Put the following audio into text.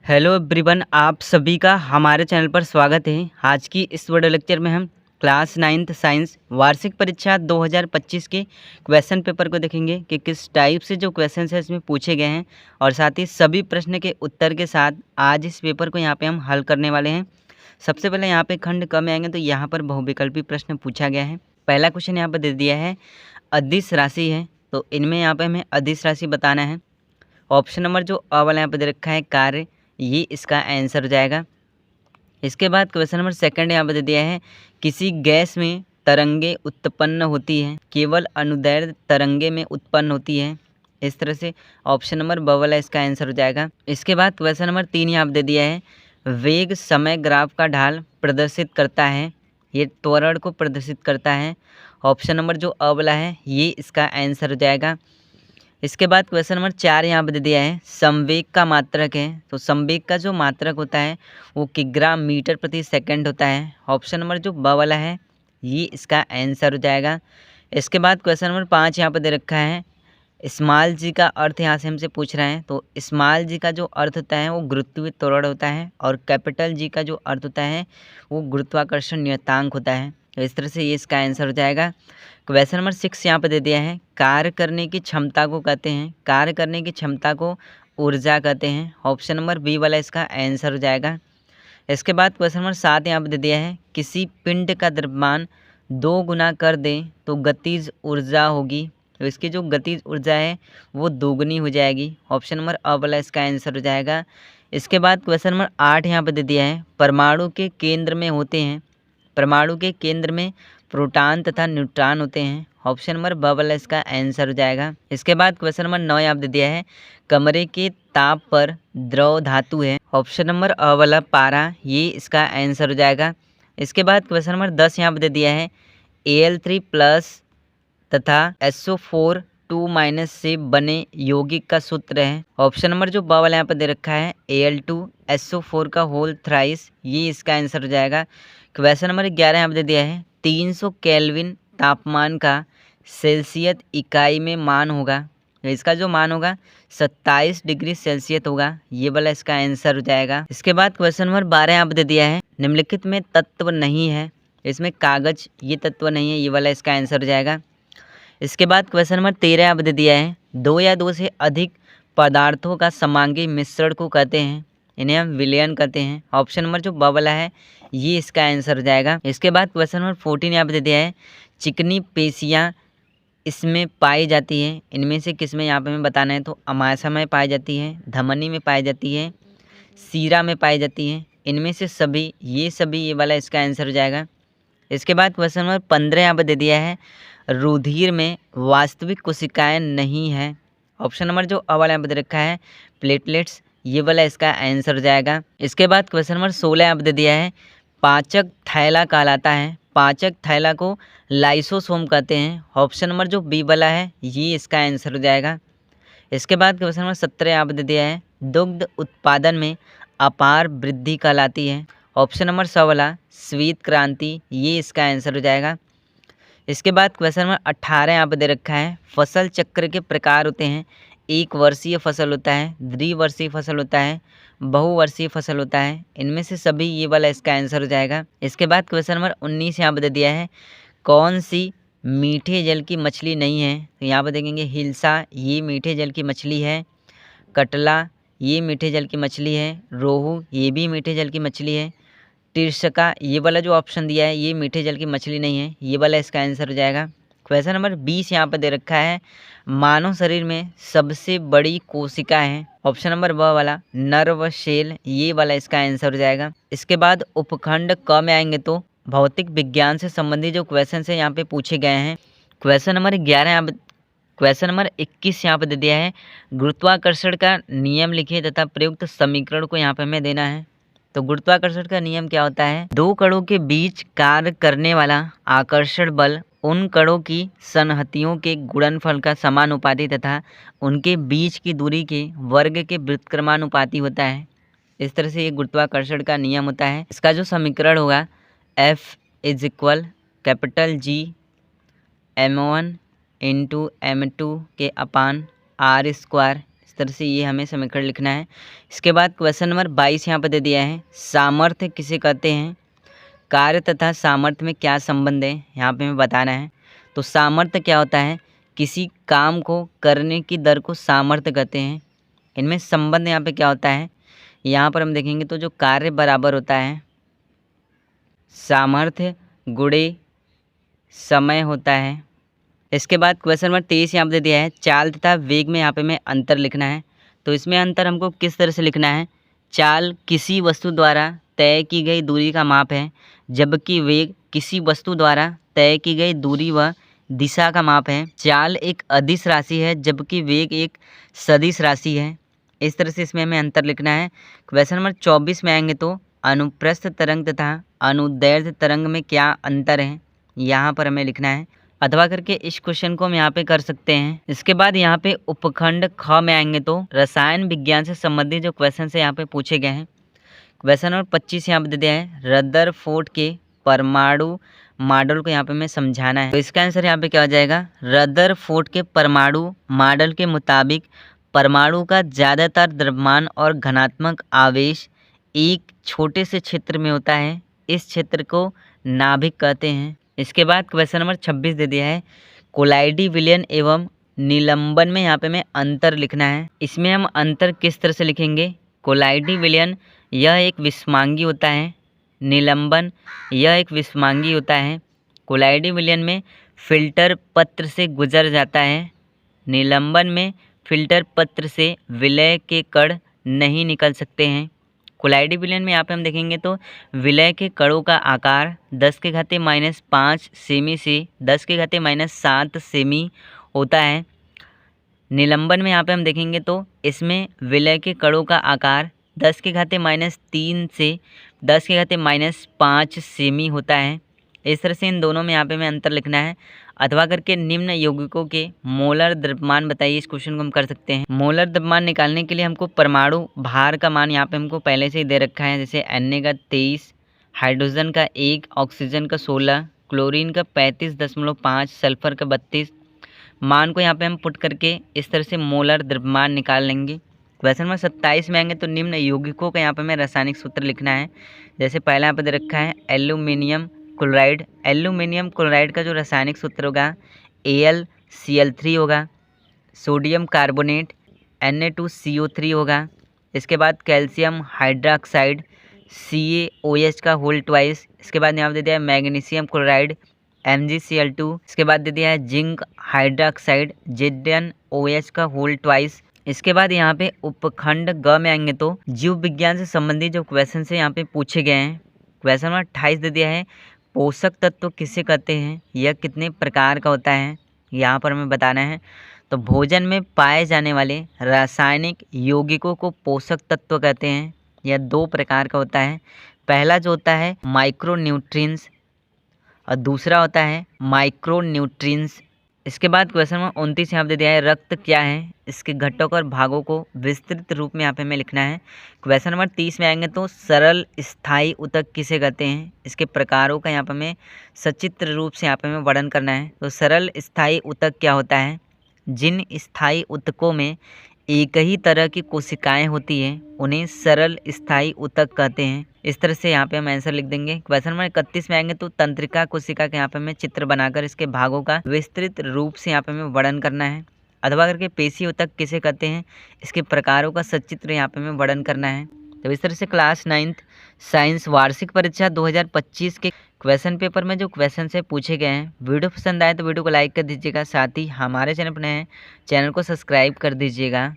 Hello everyone, आप सभी का हमारे चैनल पर स्वागत है। आज की इस वीडियो लेक्चर में हम क्लास 9th साइंस वार्षिक परीक्षा 2025 के क्वेश्चन पेपर को देखेंगे कि किस टाइप से जो क्वेश्चन है इसमें पूछे गए हैं और साथ ही सभी प्रश्न के उत्तर के साथ आज इस पेपर को यहाँ पे हम हल करने वाले हैं। सबसे पहले यहाँ पे खंड क में आएंगे तो यहाँ पर बहुविकल्पी प्रश्न पूछा गया है। पहला क्वेश्चन यहाँ पर दे दिया है, अदिश राशि है, तो इनमें यहाँ पर हमें अदिश राशि बताना है। ऑप्शन नंबर जो अ वाला यहाँ पर दे रखा है कार्य, ये इसका आंसर हो जाएगा। इसके बाद क्वेश्चन नंबर सेकंड यहाँ पर दे दिया है, किसी गैस में तरंगे उत्पन्न होती हैं, केवल अनुदैर्ध्य तरंगे में उत्पन्न होती है। इस तरह से ऑप्शन नंबर ब वाला इसका आंसर हो जाएगा। इसके बाद क्वेश्चन नंबर 3 यहाँ पर दे दिया है, वेग समय ग्राफ का ढाल प्रदर्शित करता है, ये त्वरण को प्रदर्शित करता है। ऑप्शन नंबर जो अ वाला है ये इसका आंसर हो जाएगा। इसके बाद क्वेश्चन नंबर 4 यहाँ पर दे दिया है, संवेग का मात्रक है, तो संवेग का जो मात्रक होता है वो किग्राम मीटर प्रति सेकंड होता है। ऑप्शन नंबर जो ब वाला है ये इसका आंसर हो जाएगा। इसके बाद क्वेश्चन नंबर 5 यहाँ पर दे रखा है, स्मॉल जी का अर्थ यहाँ से हमसे पूछ रहे हैं, तो स्मॉल जी का जो अर्थ होता है वो गुरुत्वीय त्वरण होता है और कैपिटल जी का जो अर्थ होता है वो गुरुत्वाकर्षण नियतांक होता है। तो इस तरह से ये इसका आंसर हो जाएगा। क्वेश्चन नंबर 6 यहाँ पर दे दिया है, कार्य करने की क्षमता को कहते हैं, कार्य करने की क्षमता को ऊर्जा कहते हैं। ऑप्शन नंबर बी वाला इसका आंसर हो जाएगा। इसके बाद क्वेश्चन नंबर 7 यहाँ पर दे दिया है, किसी पिंड का द्रव्यमान 2 गुना कर दें तो गतिज ऊर्जा होगी, तो इसकी जो गतिज ऊर्जा है वो दोगुनी हो जाएगी। ऑप्शन नंबर अ वाला इसका आंसर हो जाएगा। इसके बाद क्वेश्चन नंबर 8 यहाँ पर दे दिया है, परमाणु के केंद्र में होते हैं, परमाणु के केंद्र में प्रोटॉन तथा न्यूट्रॉन होते हैं। ऑप्शन नंबर ब वाला इसका आंसर हो जाएगा। इसके बाद क्वेश्चन नंबर 9 यहाँ पर दे दिया है, कमरे के ताप पर द्रव धातु है। ऑप्शन नंबर अ वाला पारा, ये इसका आंसर हो जाएगा। इसके बाद क्वेश्चन नंबर 10 यहाँ पर दे दिया है, Al3+ तथा SO4 2- से बने यौगिक का सूत्र है। ऑप्शन नंबर जो ब वाला यहाँ पर दे रखा है, Al2SO4 का होल थ्राइस, ये इसका आंसर हो जाएगा। क्वेश्चन नंबर 11 यहाँ पर दे दिया है, 300 केल्विन तापमान का सेल्सियस इकाई में मान होगा, तो इसका जो मान होगा 27 डिग्री सेल्सियस होगा, ये वाला इसका आंसर हो जाएगा। इसके बाद क्वेश्चन नंबर 12 यहाँ पर दे दिया है, निम्नलिखित में तत्व नहीं है, इसमें कागज ये तत्व नहीं है, ये वाला इसका आंसर हो जाएगा। इसके बाद क्वेश्चन नंबर 13 यहाँ पर दे दिया है, 2 या 2 से अधिक पदार्थों का समांगी मिश्रण को कहते हैं, इन्हें हम विलयन कहते हैं। ऑप्शन नंबर जो ब वाला है ये इसका आंसर हो जाएगा। इसके बाद क्वेश्चन नंबर 14 यहाँ पर दे दिया है, चिकनी पेशियाँ इसमें पाई जाती है, इनमें से किस में यहाँ पे हमें बताना है, तो अमाशय में पाई जाती है, धमनी में पाई जाती है, सीरा में पाई जाती है, इनमें से सभी, ये वाला इसका आंसर हो जाएगा। इसके बाद क्वेश्चन नंबर 15 यहाँ पर दे दिया है, रुधिर में वास्तविक कोशिकाएं नहीं है। ऑप्शन नंबर जो अ वाला यहाँ पर दे रखा है, प्लेटलेट्स, ये वाला इसका आंसर हो जाएगा। इसके बाद क्वेश्चन नंबर 16 यहाँ पर दे दिया है, पाचक थैला कहलाता है, पाचक थैला को लाइसोसोम कहते हैं। ऑप्शन नंबर जो बी वाला है ये इसका आंसर हो जाएगा। इसके बाद क्वेश्चन नंबर 17 यहाँ पर दे दिया है, दुग्ध उत्पादन में अपार वृद्धि कहलाती है। ऑप्शन नंबर 100 वाला श्वेत क्रांति, ये इसका आंसर हो जाएगा। इसके बाद क्वेश्चन नंबर 18 यहाँ पर दे रखा है, फसल चक्र के प्रकार होते हैं, 1 वर्षीय फसल होता है, द्विवर्षीय फसल होता है, बहुवर्षीय फसल होता है, इनमें से सभी, ये वाला इसका आंसर हो जाएगा। इसके बाद क्वेश्चन नंबर 19 यहाँ पर दे दिया है, कौन सी मीठे जल की मछली नहीं है, तो यहाँ पर देखेंगे हिल्सा, ये मीठे जल की मछली है, कटला ये मीठे जल की मछली है, रोहू ये भी मीठे जल की मछली है, तिरसका ये वाला जो ऑप्शन दिया है ये मीठे जल की मछली नहीं है, ये वाला इसका आंसर हो जाएगा। क्वेश्चन नंबर 20 यहाँ पर दे रखा है, मानव शरीर में सबसे बड़ी कोशिका है। ऑप्शन नंबर ब वाला नर्व सेल, ये वाला इसका आंसर हो जाएगा। इसके बाद उपखंड क में आएंगे तो भौतिक विज्ञान से संबंधित जो क्वेश्चन है यहाँ पे पूछे गए हैं। क्वेश्चन नंबर 11 यहाँ क्वेश्चन नंबर 21 यहाँ पर दे दिया है, गुरुत्वाकर्षण का नियम लिखिए तथा प्रयुक्त समीकरण को यहाँ पे हमें देना है। तो गुरुत्वाकर्षण का नियम क्या होता है, 2 कणों के बीच कार्य करने वाला आकर्षण बल उन कणों की संहतियों के गुणनफल का समानुपाती तथा उनके बीच की दूरी के वर्ग के व्युत्क्रमानुपाती होता है। इस तरह से ये गुरुत्वाकर्षण का नियम होता है। इसका जो समीकरण होगा, F=G m1 × m2 के अपान r², इस तरह से ये हमें समीकरण लिखना है। इसके बाद क्वेश्चन नंबर 22 यहाँ पर दे दिया है, सामर्थ्य किसे कहते हैं, कार्य तथा सामर्थ्य में क्या संबंध है यहाँ पे हमें बताना है। तो सामर्थ्य क्या होता है, किसी काम को करने की दर को सामर्थ्य कहते हैं। इनमें संबंध यहाँ पे क्या होता है, यहाँ पर हम देखेंगे तो जो कार्य बराबर होता है सामर्थ्य गुणे समय होता है। इसके बाद क्वेश्चन नंबर 23 यहाँ पर दे दिया है, चाल तथा वेग में यहाँ पे हमें अंतर लिखना है। तो इसमें अंतर हमको किस तरह से लिखना है, चाल किसी वस्तु द्वारा तय की गई दूरी का माप है, जबकि वेग किसी वस्तु द्वारा तय की गई दूरी व दिशा का माप है। चाल एक अदिश राशि है जबकि वेग एक सदिश राशि है। इस तरह से इसमें हमें अंतर लिखना है। क्वेश्चन नंबर 24 में आएंगे तो अनुप्रस्थ तरंग तथा अनुदैर्ध्य तरंग में क्या अंतर है, यहाँ पर हमें लिखना है। अथवा करके इस क्वेश्चन को हम यहाँ पे कर सकते हैं। इसके बाद यहाँ पे उपखंड ख में आएंगे तो रसायन विज्ञान से संबंधित जो क्वेश्चन से यहाँ पे पूछे गए हैं। क्वेश्चन नंबर 25 यहाँ पे दे दिया है, रदरफोर्ड के परमाणु मॉडल को यहाँ पे हमें समझाना है। तो इसका आंसर यहाँ पे क्या हो जाएगा, रदरफोर्ड के परमाणु मॉडल के मुताबिक परमाणु का ज़्यादातर द्रव्यमान और घनात्मक आवेश एक छोटे से क्षेत्र में होता है। इस क्षेत्र को नाभिक कहते हैं। इसके बाद क्वेश्चन नंबर 26 दे दिया है, कोलाइडी विलयन एवं निलंबन में यहाँ पे हमें अंतर लिखना है। इसमें हम अंतर किस तरह से लिखेंगे, कोलाइडी विलयन यह एक विषमांगी होता है, निलंबन यह एक विषमांगी होता है। कोलाइडी विलयन में फिल्टर पत्र से गुजर जाता है, निलंबन में फिल्टर पत्र से विलय के कण नहीं निकल सकते हैं। कोलाइडी विलयन में यहाँ पे हम देखेंगे तो विलय के कणों का आकार 10⁻⁵ सेमी से 10⁻⁷ सेमी होता है। निलंबन में यहाँ पे हम देखेंगे तो इसमें विलय के कणों का आकार 10⁻³ से 10⁻⁵ सेमी होता है। इस तरह से इन दोनों में यहाँ पे हमें अंतर लिखना है। अथवा करके निम्न यौगिकों के मोलर द्रव्यमान बताइए, इस क्वेश्चन को हम कर सकते हैं। मोलर द्रव्यमान निकालने के लिए हमको परमाणु भार का मान यहाँ पे हमको पहले से ही दे रखा है, जैसे Na का 23, हाइड्रोजन का 1, ऑक्सीजन का 16, क्लोरीन का 35.5, सल्फर का 32। मान को यहाँ पे हम पुट करके इस तरह से मोलर द्रव्यमान निकाल लेंगे। क्वेश्चन नंबर 27 में आएंगे तो निम्न यौगिकों का यहाँ पे हमें रासायनिक सूत्र लिखना है। जैसे पहला यहाँ पे दे रखा है एल्यूमिनियम क्लोराइड। एल्यूमिनियम क्लोराइड का जो रासायनिक सूत्र होगा AlCl3 होगा। सोडियम कार्बोनेट Na2CO3 होगा। इसके बाद कैल्शियम हाइड्रोक्साइड CaOH का होल ट्वाइस। इसके बाद यहाँ पे दे दिया है मैग्नीशियम क्लोराइड MgCl2। इसके बाद दे दिया है जिंक हाइड्रोक्साइड ZnOH का होल ट्वाइस। इसके बाद यहाँ पे उपखंड ग में आएंगे तो जीव विज्ञान से संबंधित जो क्वेश्चन से यहाँ पे पूछे गए हैं। क्वेश्चन नंबर 28 दे दिया है, पोषक तत्व किसे कहते हैं, यह कितने प्रकार का होता है, यहाँ पर हमें बताना है। तो भोजन में पाए जाने वाले रासायनिक यौगिकों को पोषक तत्व कहते हैं। यह 2 प्रकार का होता है। पहला जो होता है माइक्रोन्यूट्रिएंट्स और दूसरा होता है माइक्रोन्यूट्रिएंट्स। इसके बाद क्वेश्चन नंबर 29 यहाँ पे दे दिया है, रक्त क्या है, इसके घटक और भागों को विस्तृत रूप में यहाँ पे हमें लिखना है। क्वेश्चन नंबर 30 में आएंगे तो सरल स्थायी ऊतक किसे कहते हैं, इसके प्रकारों का यहाँ पे हमें सचित्र रूप से यहाँ पे हमें वर्णन करना है। तो सरल स्थायी ऊतक क्या होता है, जिन स्थायी ऊतकों में एक ही तरह की कोशिकाएं होती हैं उन्हें सरल स्थायी ऊतक कहते हैं। इस तरह से यहाँ पे हम आंसर लिख देंगे। क्वेश्चन नंबर 31 में आएंगे तो तंत्रिका कोशिका के यहाँ पे हमें चित्र बनाकर इसके भागों का विस्तृत रूप से यहाँ पे हमें वर्णन करना है। अथवा करके पेशी ऊतक किसे कहते हैं, इसके प्रकारों का सचित्र यहाँ पे हमें वर्णन करना है। तो इस तरह से क्लास 9th साइंस वार्षिक परीक्षा 2025 के क्वेश्चन पेपर में जो क्वेश्चन से पूछे गए हैं। वीडियो पसंद आए तो वीडियो को लाइक कर दीजिएगा, साथ ही हमारे चैनल पर नए हैं चैनल को सब्सक्राइब कर दीजिएगा।